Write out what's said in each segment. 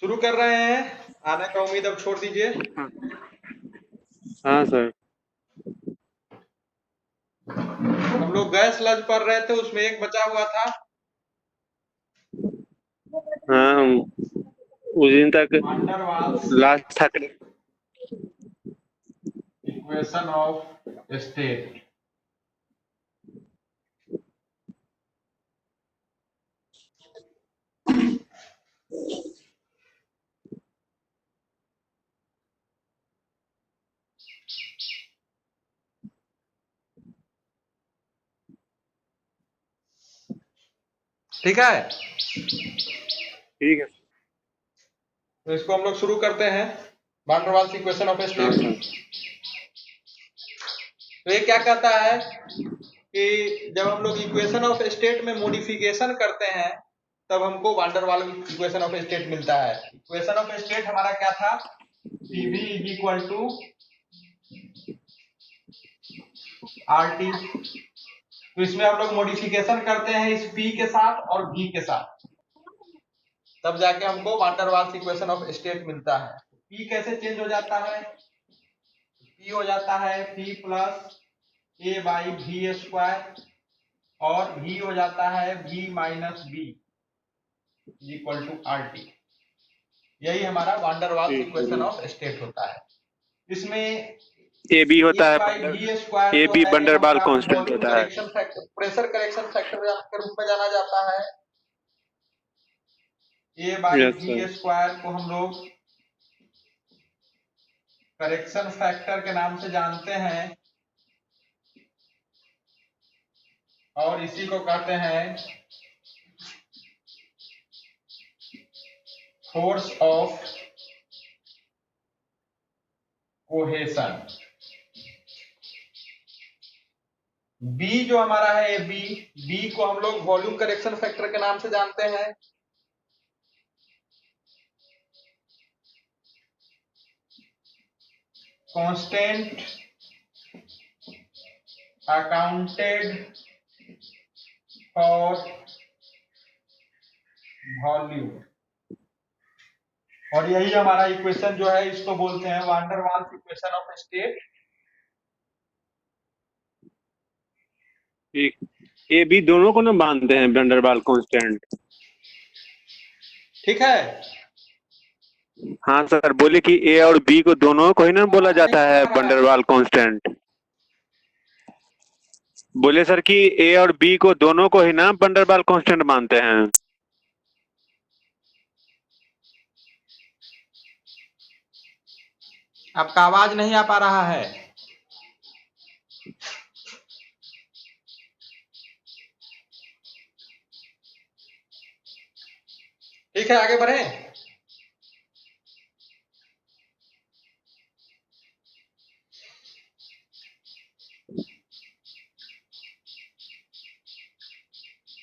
शुरू कर रहे हैं। आने का उम्मीद अब छोड़ दीजिए। हाँ सर। हम लोग गैस लज पढ़ रहे थे, उसमें एक बचा हुआ था। हाँ उस दिन तक वांडर वाल्स लास्ट था। Equation of state. ठीक है, ठीक है। तो इसको हम लोग शुरू करते हैं। वांडर वाल्स इक्वेशन ऑफ हाँ स्टेट। सर। तो ये क्या कहता है कि जब हम लोग इक्वेशन ऑफ स्टेट में मॉडिफिकेशन करते हैं तब हमको वांडर वाल इक्वेशन ऑफ स्टेट मिलता है। इक्वेशन ऑफ स्टेट हमारा क्या था? PV is equal to RT. तो इसमें हम लोग मॉडिफिकेशन करते हैं इस पी के साथ और वी के साथ, तब जाके हमको van der Waals equation of state मिलता है। पी कैसे चेंज हो जाता है? पी हो जाता है P plus a by V square, और वी हो जाता है V minus b equal to R T. यही हमारा van der Waals equation of state होता है। इसमें ए बी ए होता है बाई वी स्क्वायर ए जो बी है बंडर बाल हमारा कांस्टेंट वॉल्यूम होता है। Correction factor, pressure correction factor के रूप में जाना जाता है। A by yes V sir. Square को हम लोग करेक्शन फैक्टर के नाम से जानते हैं, और इसी को कहते हैं फोर्स ऑफ कोहेशन। बी जो हमारा है बी, बी को हम लोग वॉल्यूम करेक्शन फैक्टर के नाम से जानते हैं। Constant accounted for volume. और यही हमारा इक्वेशन जो है इसको बोलते हैं Van der Waals equation of state. ठीक। ए बी दोनों को ना मानते हैं बंडर बाल कांस्टेंट। ठीक है। हाँ सर, बोले कि ए और बी को दोनों को ही ना बोला आवाज नहीं जाता है आ रहा है। बंडरवाल कांस्टेंट। बोले सर कि ए और बी को दोनों को ही ना बंडरवाल कांस्टेंट मानते हैं। आपका आवाज नहीं आ पा रहा है। ठीक है, आगे बढ़े।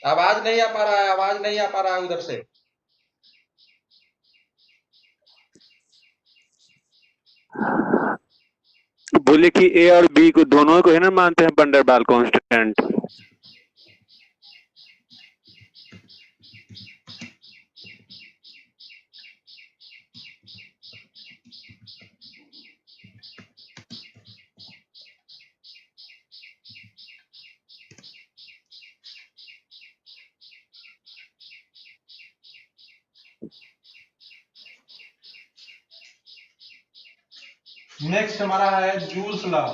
आवाज नहीं आ पा रहा है, आवाज नहीं आ पा रहा है उधर से। बोले कि ए और बी को दोनों को ही ना मानते हैं बंडरवाल कांस्टेंट। नेक्स्ट हमारा है जूल्स लॉ।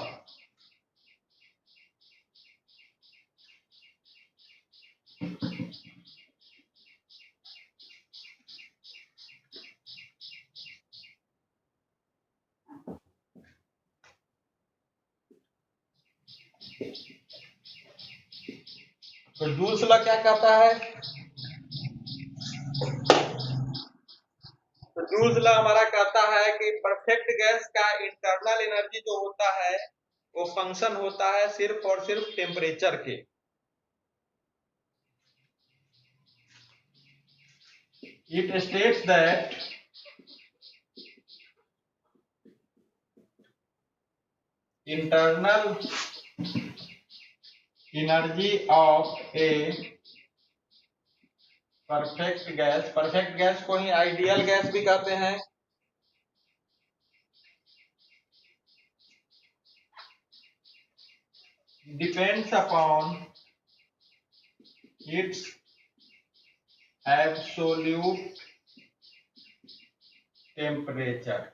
तो जूल्स लॉ क्या कहता है? तो जूल्स लॉ हमारा कहता है कि परफेक्ट गैस का इंटरनल एनर्जी जो होता है वो फंक्शन होता है सिर्फ और सिर्फ टेम्परेचर के। It states that internal energy of a perfect gas को ही आइडियल गैस भी कहते हैं। Depends upon its absolute temperature.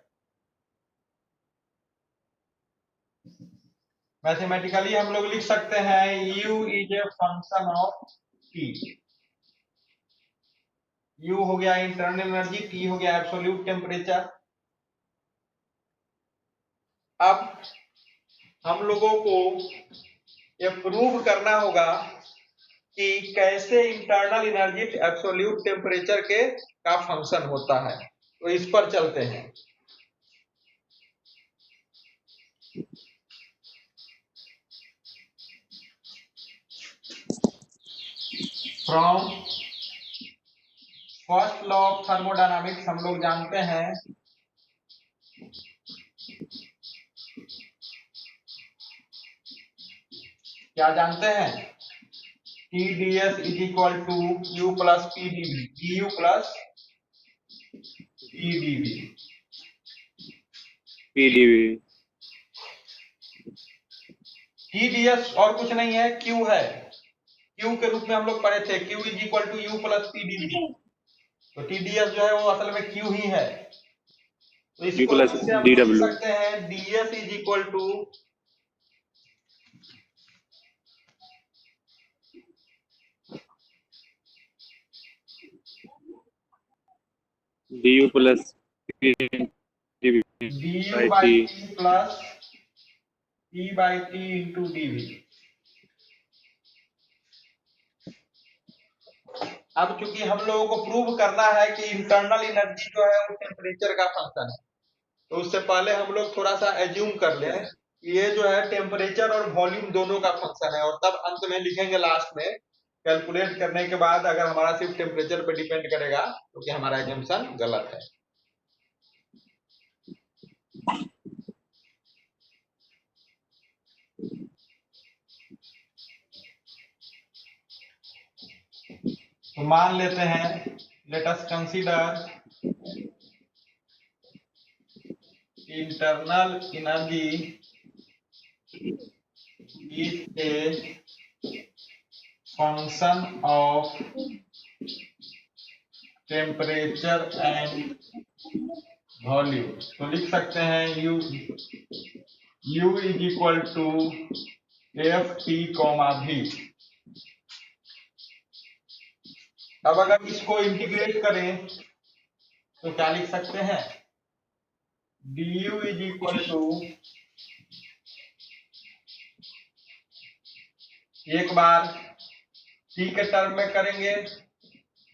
Mathematically हम लोग लिख सकते हैं U is a function of T। U हो गया इंटरनल एनर्जी, T हो गया एब्सोल्यूट टेम्परेचर। अब हम लोगों को ये प्रूव करना होगा कि कैसे इंटरनल एनर्जी एब्सोल्यूट टेम्परेचर के का फंक्शन होता है, तो इस पर चलते हैं। From first law of thermodynamics हम लोग जानते हैं क्या जानते हैं, TdS is equal to U plus PdV, DU plus PdV। TdS और कुछ नहीं है, Q है। Q के रूप में हम लोग पढ़े थे, Q is equal to U plus PdV। तो TdS जो है वो असल में Q ही है। तो इसको इससे हम लोग लिख सकते हैं DS is equal to DU plus DU by T plus T by T into DV। अब चूंकि हम लोगों को प्रूव करना है कि इंटरनल एनर्जी जो है वो टेम्परेचर का फंक्शन है, तो उससे पहले हम लोग थोड़ा सा एज्यूम कर लें कि ये जो है टेम्परेचर और वॉल्यूम दोनों का फंक्शन है, और तब अंत में लिखेंगे लास्ट में कैलकुलेट करने के बाद अगर हमारा सिर्फ टेम्परेचर पे डिपेंड करेगा तो कि हमारा एजम्पशन गलत है। तो मान लेते हैं, let us consider internal energy is a function of temperature and volume. तो लिख सकते हैं U is equal to FT, V। अब अगर इसको इंटीग्रेट करें तो क्या लिख सकते हैं, DU इज इक्वल टू, एक बार T के टर्म में करेंगे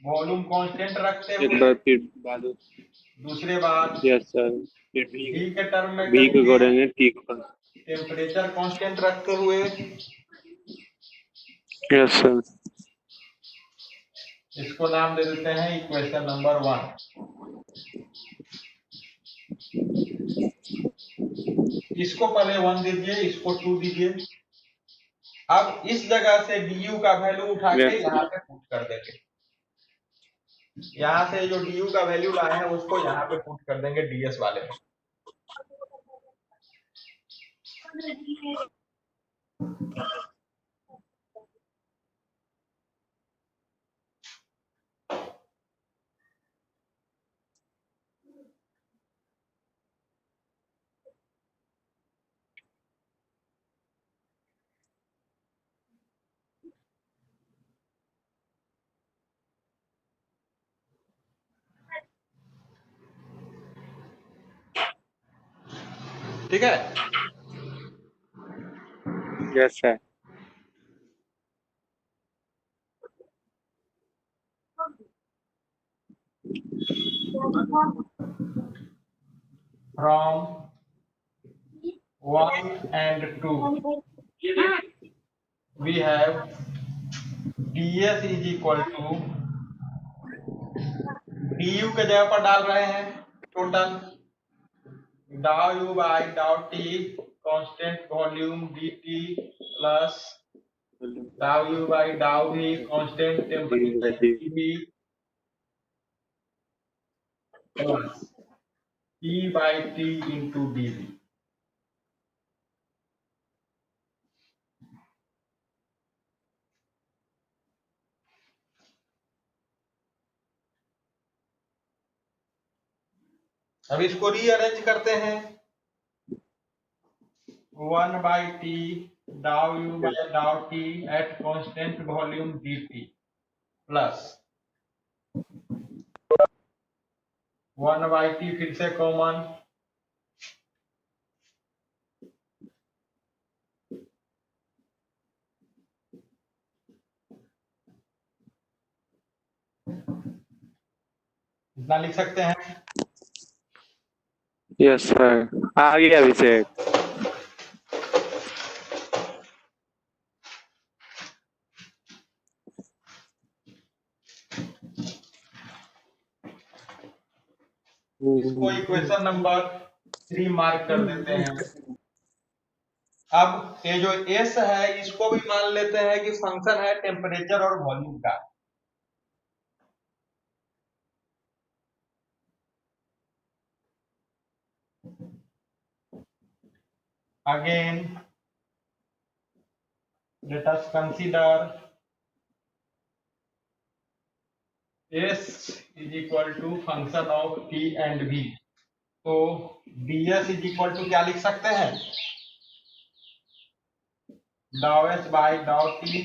वॉल्यूम कांस्टेंट रखते हुए, दूसरे बार यस सर, V के टर्म में B को करेंगे T को, टेम्परेचर कांस्टेंट रखते हुए। Yes sir. इसको नाम दे देते हैं इक्वेशन नंबर 1। इसको पहले 1 दीजिए, इसको 2 दीजिए। अब इस जगह से DU का वैल्यू उठा के यहाँ पे पुट कर देंगे। यहाँ से जो DU का वैल्यू लाए हैं उसको यहाँ पे पुट कर देंगे DS वाले में। ठीक है, yes sir. From 1 and 2 we have DS is equal to, DU के जगह पर डाल रहे हैं टोटल डाउ U बाई डाउ T constant volume DT plus डाउ U बाई डाउ V constant temperature DV plus P by T into dV। अब इसको रीअरेंज करते हैं। 1 by T डाउ U by डाउ T at constant volume dt plus 1 by T फिर से कॉमन, इतना लिख सकते हैं। यस सर, आ गया अभिषेक। इसको इक्वेशन नंबर 3 मार्क कर देते हैं। अब ये जो S है इसको भी मान लेते हैं कि फंक्शन है टेम्परेचर और वॉल्यूम का। Again, let us consider S is equal to function of T and V। तो ds is equal to क्या लिख सकते हैं? डाउ S by डाउ T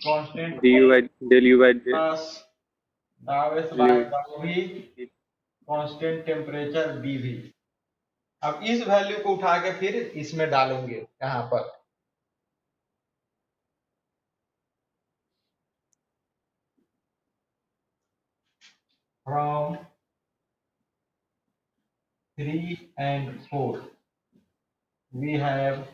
constant del u by del plus डाउ S by डाउ V कांस्टेंट टेम्परेचर dV। अब इस वैल्यू को उठा के फिर इसमें डालेंगे यहाँ पर। From 3 and 4 we have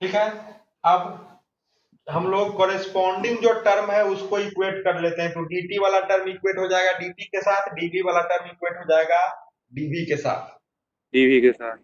ठीक है। अब हम लोग कॉरेस्पॉन्डिंग जो टर्म है उसको इक्वेट कर लेते हैं। तो dt वाला टर्म इक्वेट हो जाएगा dt के साथ, dv वाला टर्म इक्वेट हो जाएगा dv के साथ। dv के साथ।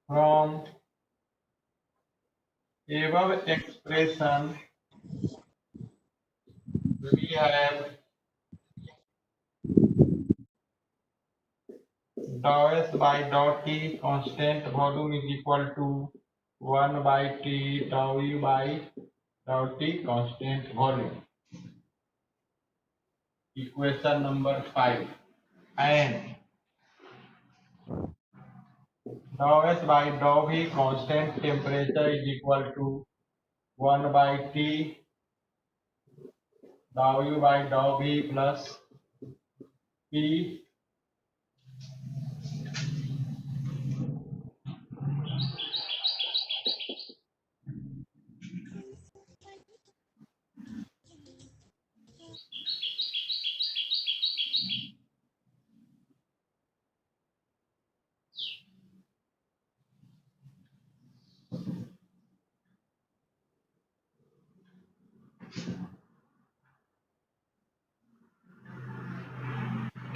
From above expression we have dou s by dou t constant volume is equal to 1 by t dou u by dou t constant volume। Equation number 5 and dou s by dou v constant temperature is equal to 1 by t dou u by dou v plus p।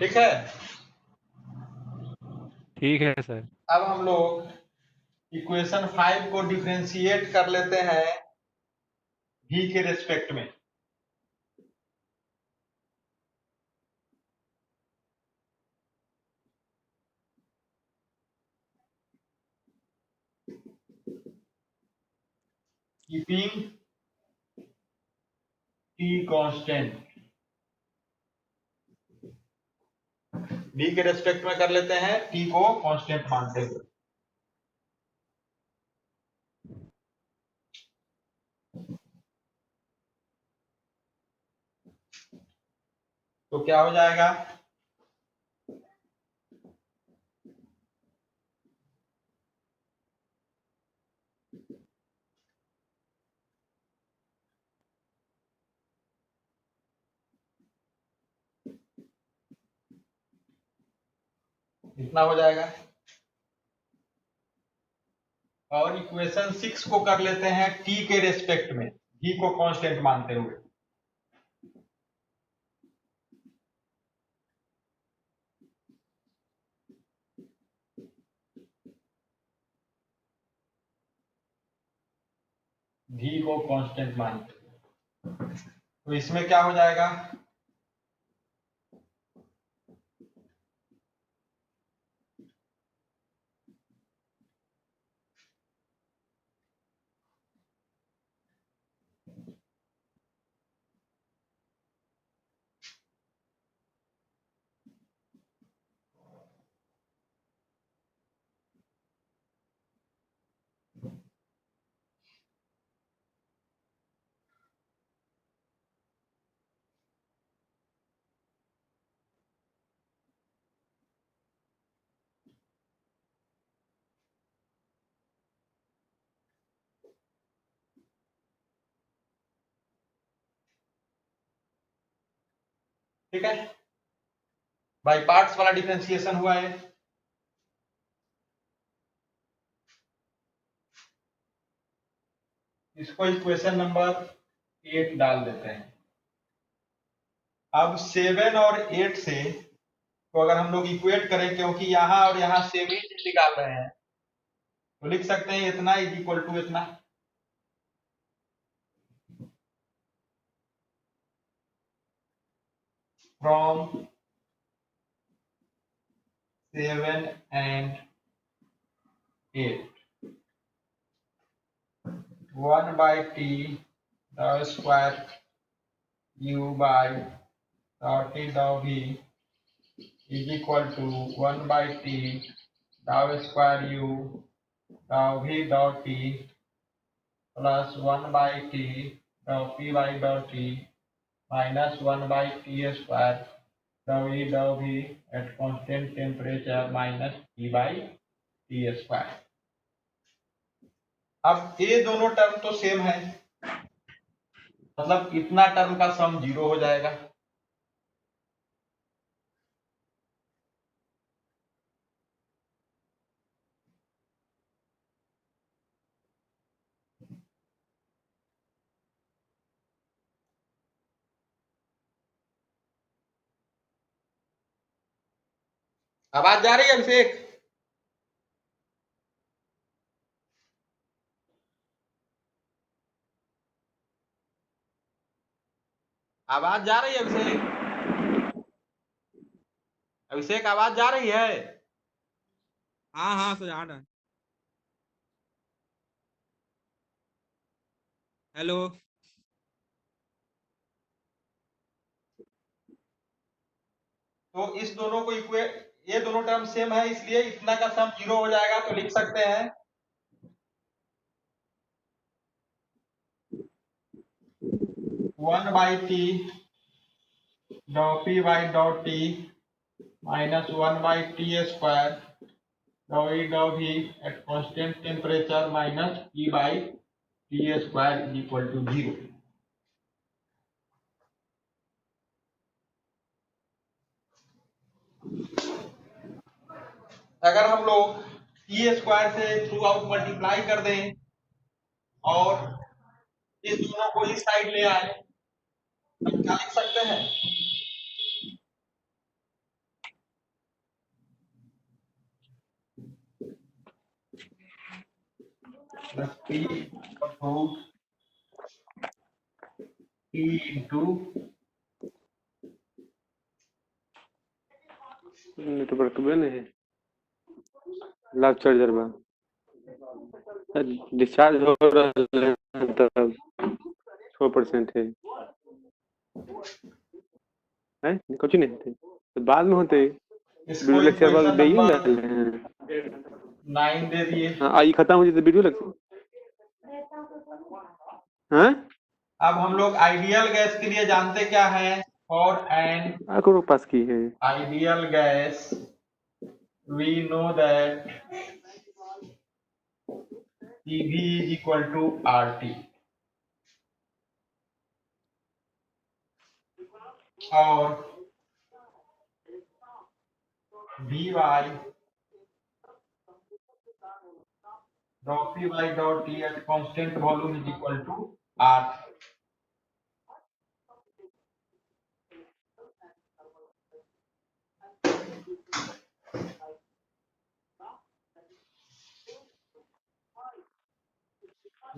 ठीक है। ठीक है sir. अब हम लोग equation 5 को differentiate कर लेते हैं v के रेस्पेक्ट में। कीपिंग t कांस्टेंट बी के रेस्पेक्ट में कर लेते हैं, टी को कांस्टेंट मानते हुए। तो क्या हो जाएगा, इतना हो जाएगा। और इक्वेशन 6 को कर लेते हैं टी के रेस्पेक्ट में, जी को कांस्टेंट मानते हुए। जी को कांस्टेंट मानते हुए, तो इसमें क्या हो जाएगा, ठीक है, बाई पार्ट्स वाला डिफरेंशिएशन हुआ है। इसको इक्वेशन नंबर 8 डाल देते हैं। अब 7 और 8 से तो अगर हम लोग इक्वेट करें, क्योंकि यहां और यहां सेम ही चीज निकाल रहे हैं, तो लिख सकते हैं इतना इज इक्वल टू इतना। From 7 and 8, 1 by t dou square u by dou t dou v is equal to 1 by t dou square u dou v dou t plus 1 by t dou p by dou t minus 1 by t square dou e dou v at constant temperature minus p by t square। अब ये दोनों term तो same है, मतलब इतना term का सम 0 हो जाएगा। आवाज जा रही है अभिषेक? आवाज जा रही है अभिषेक? अभिषेक आवाज जा रही है? हाँ हाँ सुजान है। हेलो। तो इस दोनों को इक्वेट, ये दोनों टर्म सेम है, इसलिए इतना का सम 0 हो जाएगा। तो लिख सकते हैं 1 by t dou p by dou t minus 1 by t square dou e dou v at constant temperature minus p by t square is equal to 0। अगर हम लोग टी स्क्वायर से थ्रू आउट मल्टीप्लाई कर दें और इस दोनों को इस साइड ले आए, हम क्या लिख सकते हैं, p रूट t इंटू तो बरकबे नहीं लाभ चार्जर बा डिस्चार्ज हो रहा है तब 100% है कुछ नहीं थे तो बाद में होते इसको वीडियो लेक्चर वाला इक्वेशन देइए नंबर 9 दे दिए। हाँ आई खत्म हो जाए तो वीडियो लेक्चर हाँ अब हम लोग आइडियल गैस के लिए जानते क्या है, फॉर एन आपको पास की है ideal gas we know that PV is equal to RT और VY dot PY dot T at constant volume is equal to R।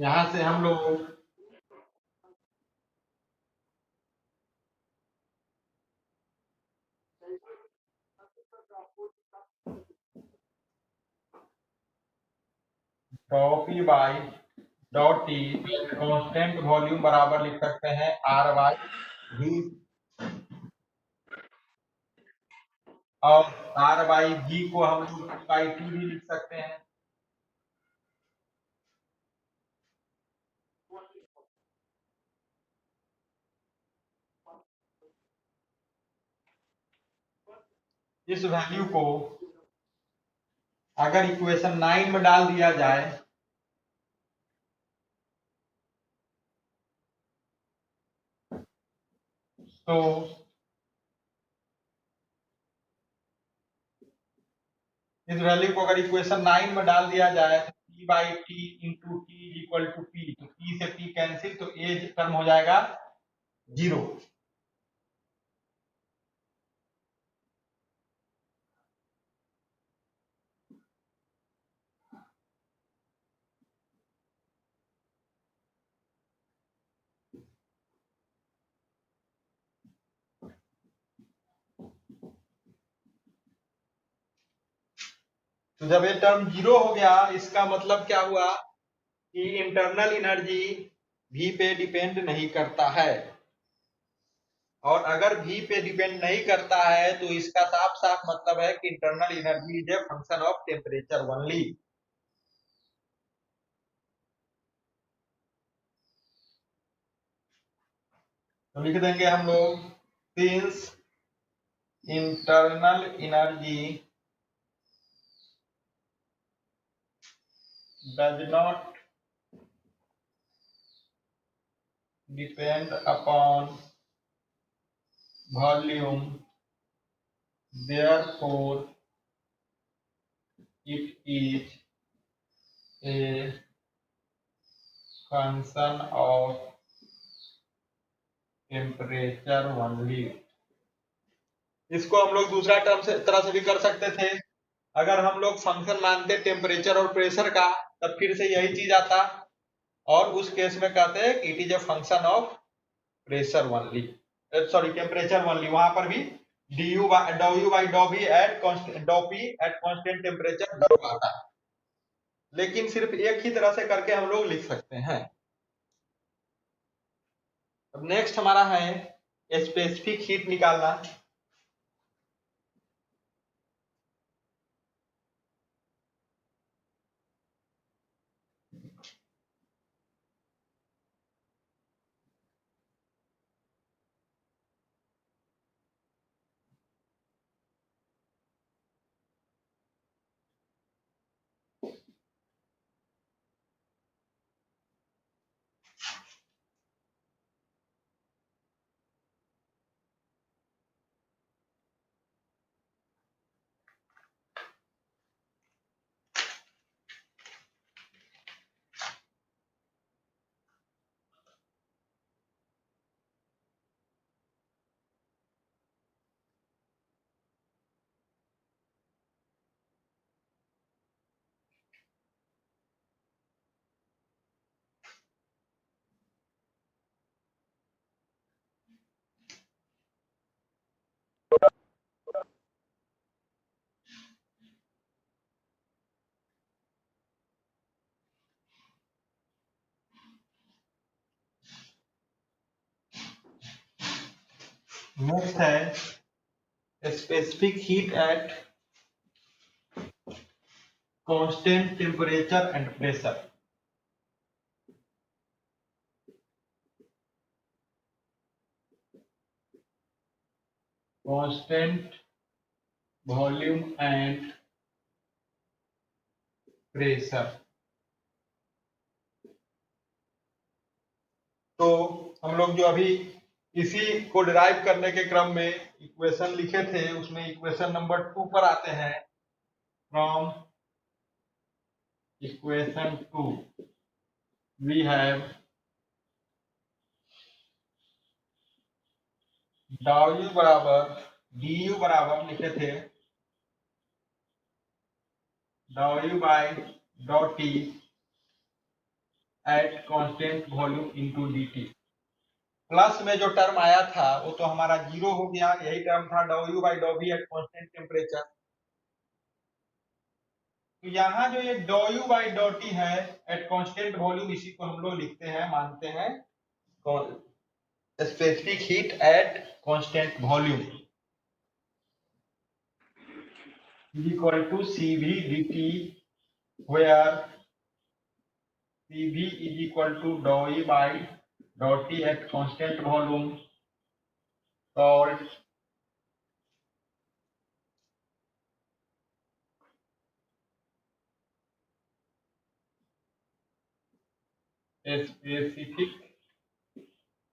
यहां से हम लोग dot PY dot T constant volume बराबर लिख सकते हैं RY V और RY V को हम लोग T भी लिख सकते हैं। इस वैल्यू को अगर इक्वेशन 9 में डाल दिया जाए तो इस वैल्यू को अगर इक्वेशन 9 में डाल दिया जाए तो P by T into T is equal to P, तो P से P कैंसिल तो ए टर्म हो जाएगा 0। तो जब ये टर्म 0 हो गया इसका मतलब क्या हुआ कि इंटरनल एनर्जी V पे डिपेंड नहीं करता है, और अगर V पे डिपेंड नहीं करता है तो इसका साफ साफ मतलब है कि internal energy is a function of temperature only. तो लिख देंगे हम लोग since internal energy does not depend upon volume, therefore it is a function of temperature only। इसको हम लोग दूसरा टर्म से तरह से भी कर सकते थे, अगर हम लोग फंक्शन मानते टेम्परेचर और प्रेशर का तब फिर से यही चीज आता, और उस केस में कहते हैं it is a function of pressure only, sorry temperature only. वहां पर भी du by dou v at constant dou p at constant temperature 0 आता है, लेकिन सिर्फ एक ही तरह से करके हम लोग लिख सकते हैं। अब नेक्स्ट हमारा है स्पेसिफिक हीट निकालना। नेक्स्ट है specific heat at constant temperature and pressure. Constant volume and pressure. तो हम लोग जो अभी इसी को डिराइव करने के क्रम में इक्वेशन लिखे थे, उसमें इक्वेशन नंबर 2 पर आते हैं। फ्रॉम इक्वेशन 2 वी हैव डाउ यू बराबर डी यू बराबर लिखे थे डाउ यू बाई डॉ T at constant volume into D T. Plus में जो टर्म आया था वो तो हमारा जीरो हो गया, यही टर्म था डाउ यू बाई डॉ वी एट कांस्टेंट टेम्परेचर। तो यहाँ जो ये डॉ यू बाई डॉ टी है एट कांस्टेंट वॉल्यूम, इसी को हम लोग लिखते हैं, मानते हैं specific heat at constant volume is equal to Cv dt, where Cv is equal to dou E by dou T at constant volume, called specific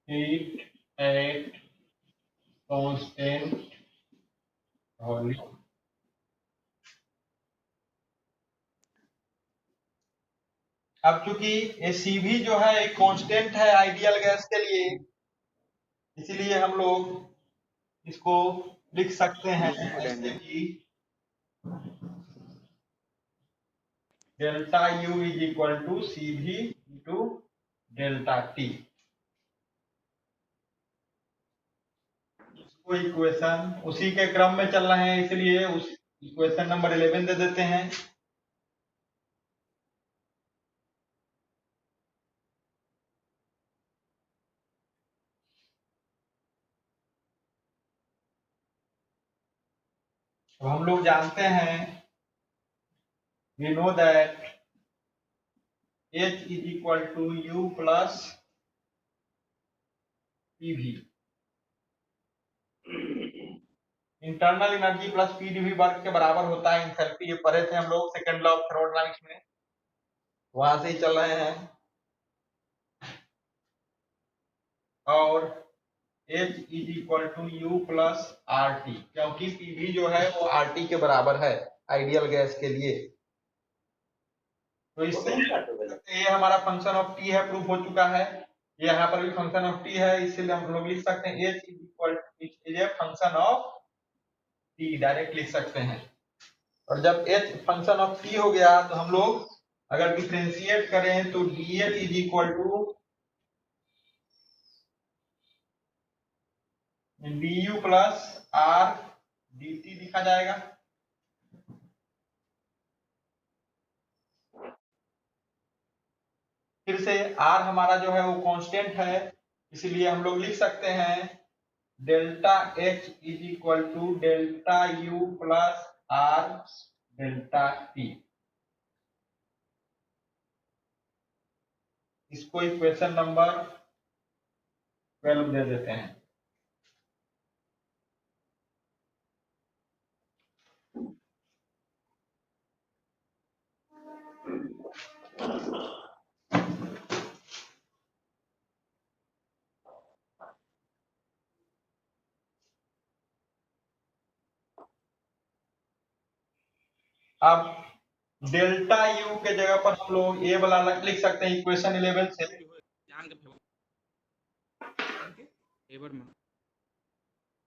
heat at constant volume। अब चूंकि ये Cv जो है एक कांस्टेंट है ideal gas के लिए, इसीलिए हम लोग इसको लिख सकते हैं ऐसे कि delta U is equal to Cv into delta T। इसको इक्वेशन उसी के क्रम में चल रहे हैं, इसलिए उस इक्वेशन नंबर 11 दे देते हैं। अब हम लोग जानते हैं, we know that H is equal to U plus PV। Internal energy plus PDV work के बराबर होता है एंथैल्पी। ये पढ़े थे हम लोग सेकंड लॉ ऑफ थर्मोडायनामिक्स में, वहां से ही चल रहे हैं। और H is equal to U plus RT, क्योंकि PV जो है वो RT के बराबर है आइडियल गैस के लिए। तो इससे ये हमारा फंक्शन ऑफ टी है, प्रूफ हो चुका है। ये यहाँ पर भी फंक्शन ऑफ टी है, इसलिए हम लोग लिख सकते हैं H is equal to function of T, direct लिख सकते हैं। और जब H फंक्शन ऑफ टी हो गया तो हम लोग अगर डिफरेंशिएट करें तो dH is equal to du plus R dt लिखा जाएगा। फिर से R हमारा जो है वो कांस्टेंट है, इसलिए हम लोग लिख सकते हैं delta H is equal to delta U plus R delta T। इसको इक्वेशन नंबर 12 दे देते हैं। अब डेल्टा यू के जगह पर हम लोग ए वाला लिख सकते हैं इक्वेशन 11 से। जान के फेवर में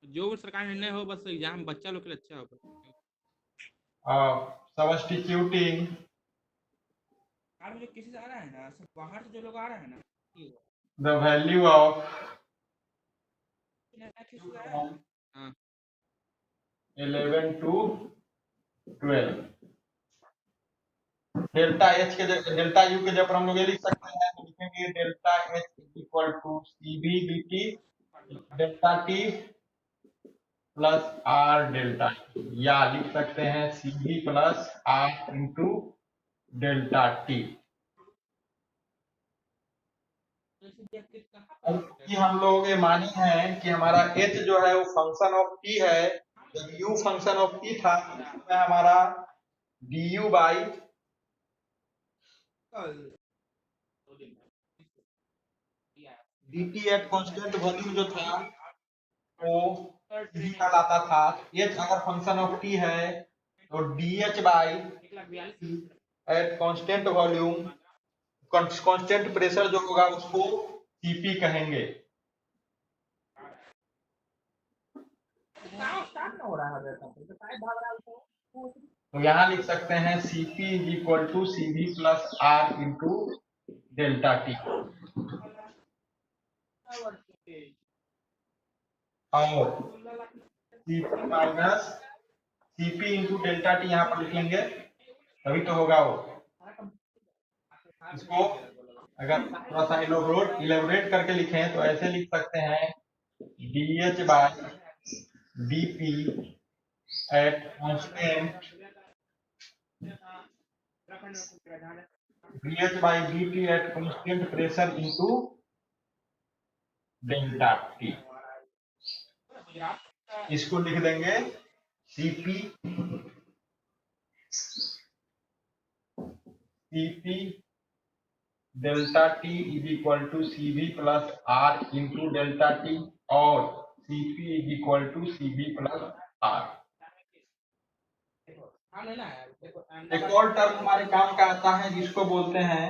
जो भी सरकार निर्णय हो, बस एग्जाम बच्चा लोग के लिए अच्छा हो। सब्स्टिट्यूटिंग यार मुझे किसी से आ रहा है ना, सब बाहर से जो लोग आ रहे हैं ना, the value of 11 to 12 delta H के डेल्टा यू के जगह पर हम लोग ये लिख सकते हैं, तो लिखेंगे delta H equal to CV dt delta T plus R delta T, या लिख सकते हैं सी भी plus R into delta T. कि हम लोग ये मानी है कि हमारा h जो है वो फंक्शन ऑफ t है, जब u फंक्शन ऑफ t था तो हमारा du by dt at constant volume जो था वो v कहलाता था। h अगर फंक्शन ऑफ t है तो dh by at constant volume, constant pressure जो होगा उसको cp कहेंगे। तो यहाँ लिख सकते हैं cp is equal to cv plus R into delta T, और cp minus cp into delta T यहाँ पर लिखेंगे तभी तो होगा वो। इसको अगर थोड़ा सा इलेबोरेट करके लिखें तो ऐसे लिख सकते हैं dh by dp at constant, dh by dt at constant pressure into delta T. इसको लिख देंगे cp delta T is equal to cv plus R into delta T, और cp is equal to cv plus R. एक और term हमारे काम का आता है जिसको बोलते हैं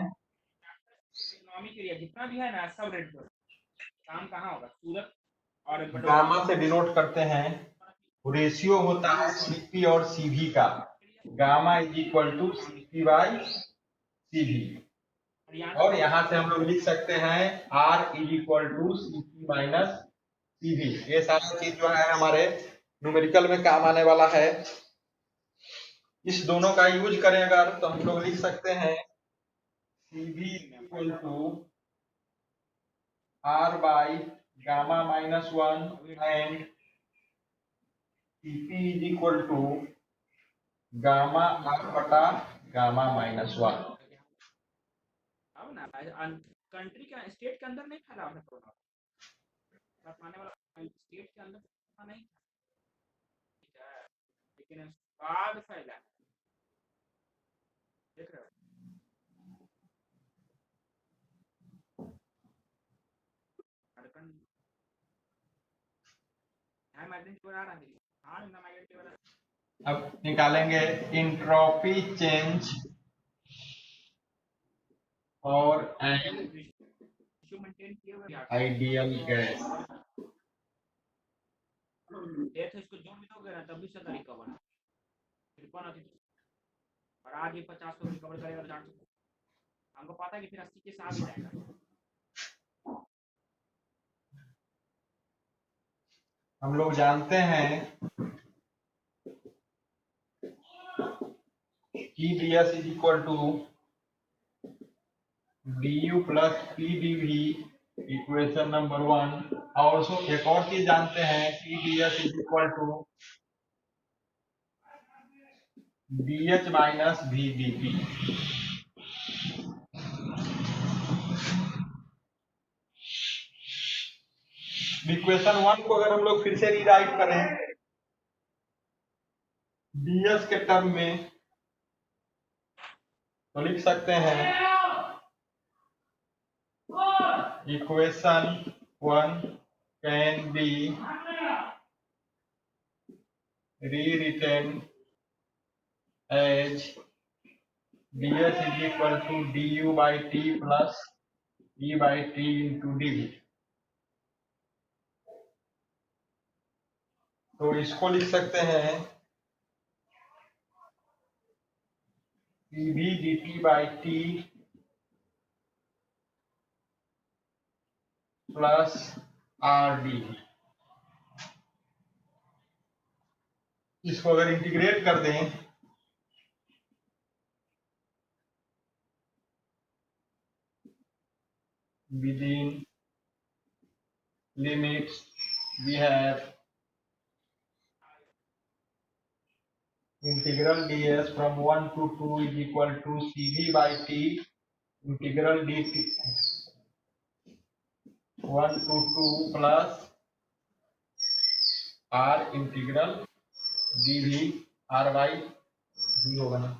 जितना भी है ना सब रेट काम कहाँ होगा सूरत और गामा से डिनोट करते हैं, रेशियो होता है cp और cv का, gamma is equal to cp by cv, और यहाँ से हम लोग लिख सकते हैं r is equal to cp minus cv। ये सारी चीज जो है हमारे न्यूमेरिकल में काम आने वाला है। इस दोनों का यूज करें अगर तो हम लोग लिख सकते हैं cv equal to r by gamma minus 1 and cp is equal to gamma r बटा गामा माइनस 1। अब ना कंट्री का स्टेट के अंदर नहीं फैला है कोरोना, आने वाला स्टेट के अंदर नहीं था, लेकिन बाद फैला है, देख रहे हो। झारखंड अब निकालेंगे इंट्रोपी चेंज और एन आइडियल गैस। इसको जोड़ भी दोगे ना तब भी सदा रिकवर, और आज ये 50 को रिकवर करेगा, 400 हमको पता है कि फिर 80 के साथ ही जाएगा। हम लोग जानते हैं कि ds is equal to du plus pdv, equation number 1। और सो एक और चीज जानते हैं कि ds is equal to dh minus vdp। Equation 1 को अगर हम लोग फिर से रीराइट करें ds के टर्म में तो लिख सकते हैं equation 1 can be rewritten as ds is equal to du by t plus e by t into dv। तो इसको लिख सकते हैं dv dt by t plus rd। इसको अगर इंटीग्रेट कर दें within limits we have integral ds from 1 to 2 is equal to cv by t integral dt 1 to 2 plus r integral dv r by v होगा ना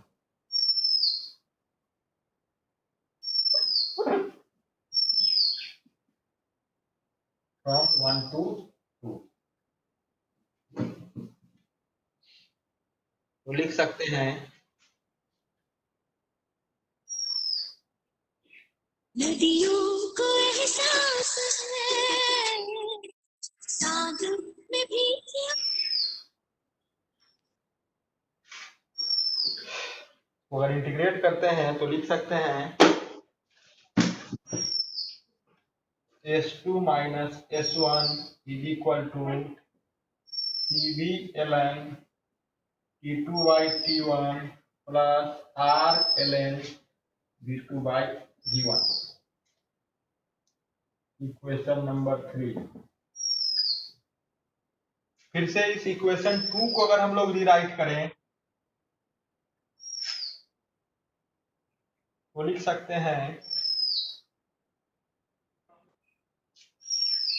from 1 to 2 तो लिख सकते हैं नदियों को एहसास है सागर में भी अगर इंटीग्रेट करते हैं तो लिख सकते हैं s2 minus s1 is equal to cv ln t2 by t1 plus r ln v2 by v1 equation number 3 फिर से इस इक्वेशन 2 को अगर हम लोग रीराइट करें तो लिख सकते हैं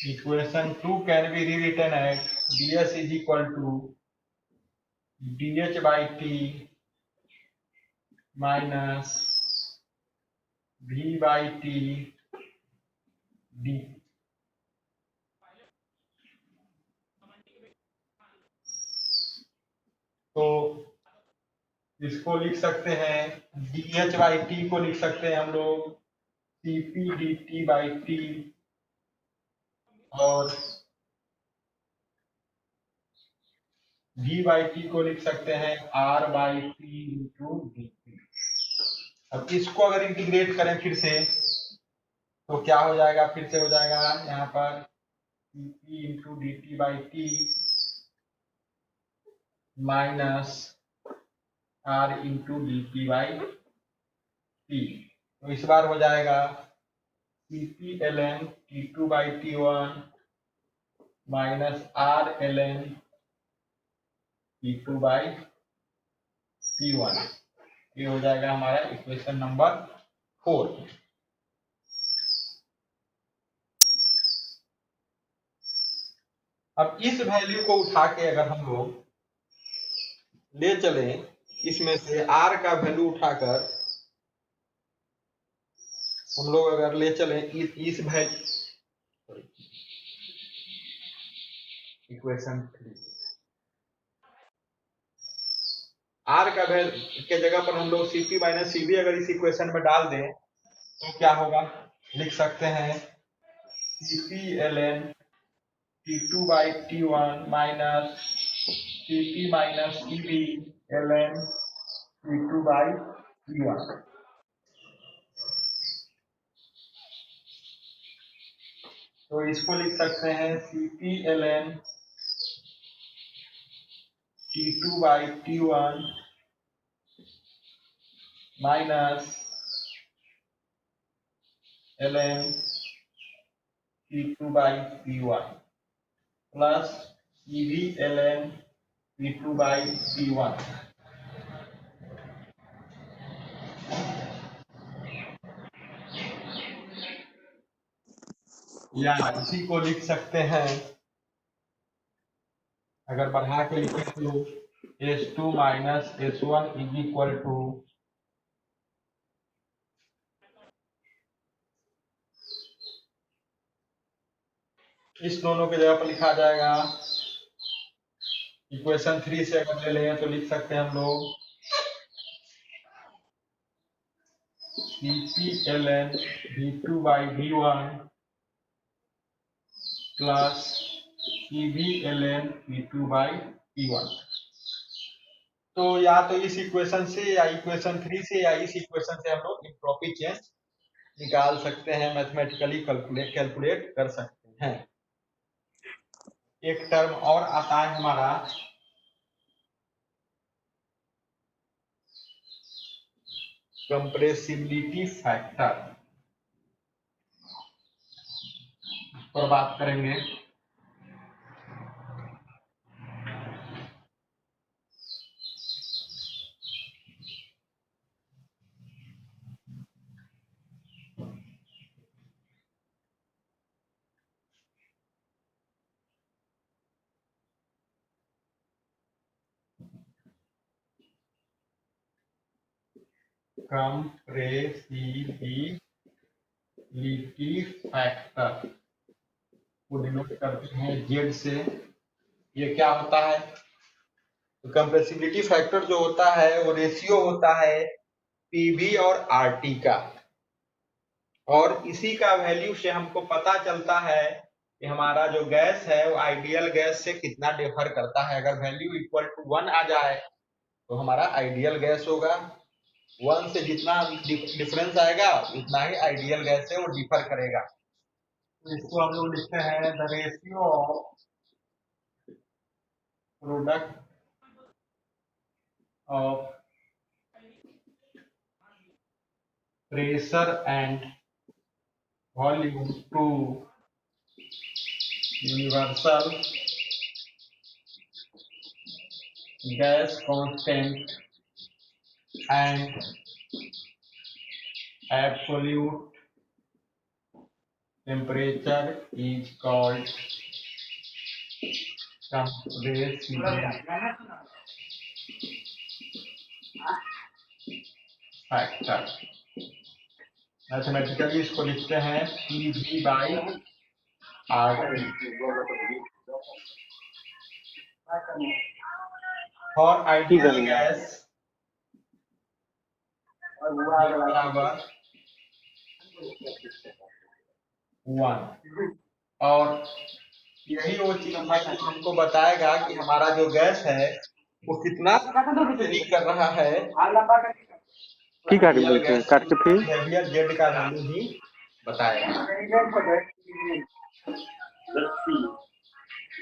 equation 2 can be rewritten at ds is equal to dh by t minus v by t d तो इसको लिख सकते हैं dh by t को लिख सकते हैं हम लोग cp dt by t और v by t को लिख सकते हैं r by t into dt। अब इसको अगर इंटीग्रेट करें फिर से तो क्या हो जाएगा फिर से हो जाएगा यहाँ पर cp into dt by t minus r into dt by t तो इस बार हो जाएगा cp ln t2 by t1 minus r ln t2 by t1 ये हो जाएगा हमारा इक्वेशन नंबर 4। अब इस वैल्यू को उठा के अगर हम लोग ले चले इसमें से r का वैल्यू उठाकर हम लोग अगर ले चले इस वैल्यू इक्वेशन 3 r का वैल्यू के जगह पर हम लोग cp माइनस cv अगर इस इक्वेशन में डाल दें तो क्या होगा लिख सकते हैं cp ln t2 by t1 minus cp minus cv ln t2 by t1 तो इसको लिख सकते हैं cp ln t2 by t1 minus ln t2 by t1 plus cv ln t2 by t1 या इसी को लिख सकते हैं अगर बढ़ा के लिखें तो s2 minus s1 is equal to इस दोनों के जगह पर लिखा जाएगा इक्वेशन 3 से अगर ले लें तो लिख सकते हैं हम लोग cp ln v2 by v1 plus cv ln v2 by v1 तो या तो इस इक्वेशन से या इक्वेशन 3 से या इस इक्वेशन से हम लोग एंट्रोपी चेंज निकाल सकते हैं मैथमेटिकली कैलकुलेट कर सकते हैं। एक टर्म और आता है हमारा कंप्रेसिबिलिटी फैक्टर पर बात करेंगे। कंप्रेसिबिलिटी फैक्टर को डिनोट करते हैं जेड से। ये क्या होता है? तो कंप्रेसिबिलिटी फैक्टर जो होता है वो रेशियो होता है पीवी और आरटी का, और इसी का वैल्यू से हमको पता चलता है कि हमारा जो गैस है वो आइडियल गैस से कितना डिफर करता है। अगर वैल्यू इक्वल टू 1 आ जाए तो हमारा आइडियल गैस होगा। 1 से जितना डिफरेंस आएगा उतना ही आइडियल गैस से वो डिफर करेगा। तो इसको हम लोग लिखते हैं the ratio of product of pressure and volume to universal gas constant and absolute temperature is called compressibility factor। Mathematically इसको लिखते हैं PV by RT। For ideal gas बराबर 1, और यही वो चीज हमको बताएगा कि हमारा जो गैस है वो कितना लीक कर रहा है। ठीक है, काट के फिर जेड का वैल्यू ही बताएगा।